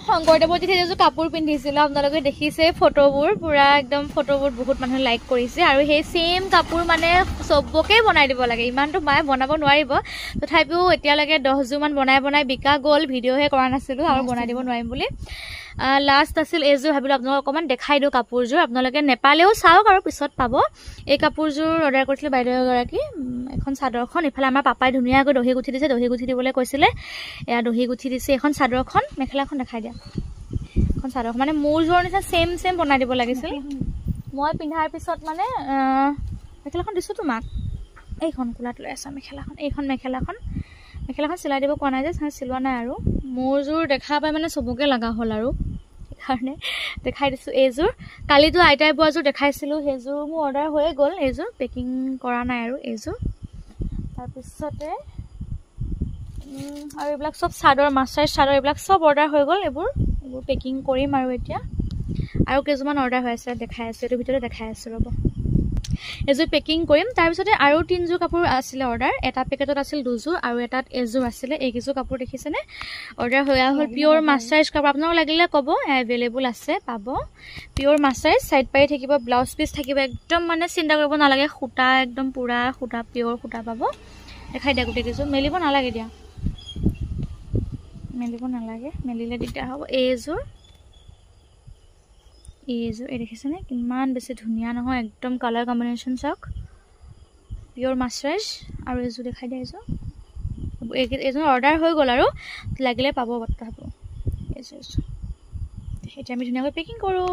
শংকৰদেৱৰ তিথিত এযোৰ কাপোৰ পিন্ধিছিলোঁ আপোনালোকে দেখিছে ফটোবোৰ পুৰা একদম ফটোবোৰ বহুত মানুহে লাইক কৰিছে আৰু সেই সেম কাপোৰ মানে চবকে বনাই দিব লাগে ইমানটো মায়ে বনাব নোৱাৰিব তথাপিও এতিয়ালৈকে 10 যোৰ মান বনাই বিকা গ'ল ভিডিঅ'হে কৰা নাছিলোঁ আৰু বনাই দিব নোৱাৰিম বুলি লাষ্ট আছিল এইযোৰ ভাবিলোঁ আপোনালোকক অকণমান দেখাই দিওঁ কাপোৰযোৰ আপোনালোকে নেপালেও চাওক আৰু পিছত পাব এই কাপোৰযোৰ অৰ্ডাৰ কৰিছিলে বাইদেউ এগৰাকী এখন চাদৰখন ইফালে আমাৰ পাপাই ধুনীয়াকৈ দহি গুঠি দিছে দহি গুঠি দিবলৈ কৈছিলে এয়া দহি গুঠি দিছে এখন চাদৰখন মেখেলাখন দেখাই দিয়া এখন চাদৰখন মানে মোৰযোৰৰ নিচিনা সেম বনাই দিব লাগিছিল মই পিন্ধাৰ পিছত মানে মেখেলাখন দিছোঁ তোমাক এইখন কোলাত লৈ আছা মেখেলাখন এইখন মেখেলাখন চিলাই দিব কোৱা নাই যে চিলোৱা নাই আৰু মোৰযোৰ দেখা পাই মানে চবকে লগা হ'ল আৰু সেইকাৰণে দেখাই দিছোঁ এইযোৰ কালিতো আইতাই বোৱাযোৰ দেখাইছিলোঁ সেইযোৰ মোৰ অৰ্ডাৰ হৈয়ে গ'ল এইযোৰ পেকিং কৰা নাই আৰু এইযোৰ তাৰপিছতে আৰু এইবিলাক চব চাদৰ মাছাইজ চাদৰ এইবিলাক চব অৰ্ডাৰ হৈ গ'ল এইবোৰ পেকিং কৰিম আৰু এতিয়া আৰু কেইযোৰমান অৰ্ডাৰ হৈ আছে দেখাই আছোঁ এইটোৰ ভিতৰতে দেখাই আছোঁ ৰ'ব এযোৰ পেকিং কৰিম তাৰপিছতে আৰু 3 যোৰ কাপোৰ আছিলে অৰ্ডাৰ এটা পেকেটত আছিল 2 যোৰ আৰু এটাত এযোৰ আছিলে এইকেইযোৰ কাপোৰ দেখিছেনে অৰ্ডাৰ হৈ হ'ল পিয়'ৰ মাছাইজ কাপোৰ আপোনালোক লাগিলে ক'ব এভেইলেবল আছে পাব পিয়'ৰ মাছাইজ চাইড পাৰি থাকিব ব্লাউজ পিচ থাকিব একদম মানে চিন্তা কৰিব নালাগে সূতা একদম পুৰা সূতা পিয়'ৰ সূতা পাব দেখাই দিয়া গোটেইকেইযোৰ মেলিব নালাগে দিয়া মেলিলে দিগদাৰ হ'ব এইযোৰ এই দেখিছেনে কিমান বেছি ধুনীয়া নহয় একদম কালাৰ কম্বিনেশ্যন চাওক পিয়'ৰ মাছাইজ আৰু এইযোৰ দেখাই দিয়া এইযোৰ অৰ্ডাৰ হৈ গ'ল আৰু লাগিলে পাব বৰ্তা হ'ব এইযোৰ এতিয়া আমি ধুনীয়াকৈ পেকিং কৰোঁ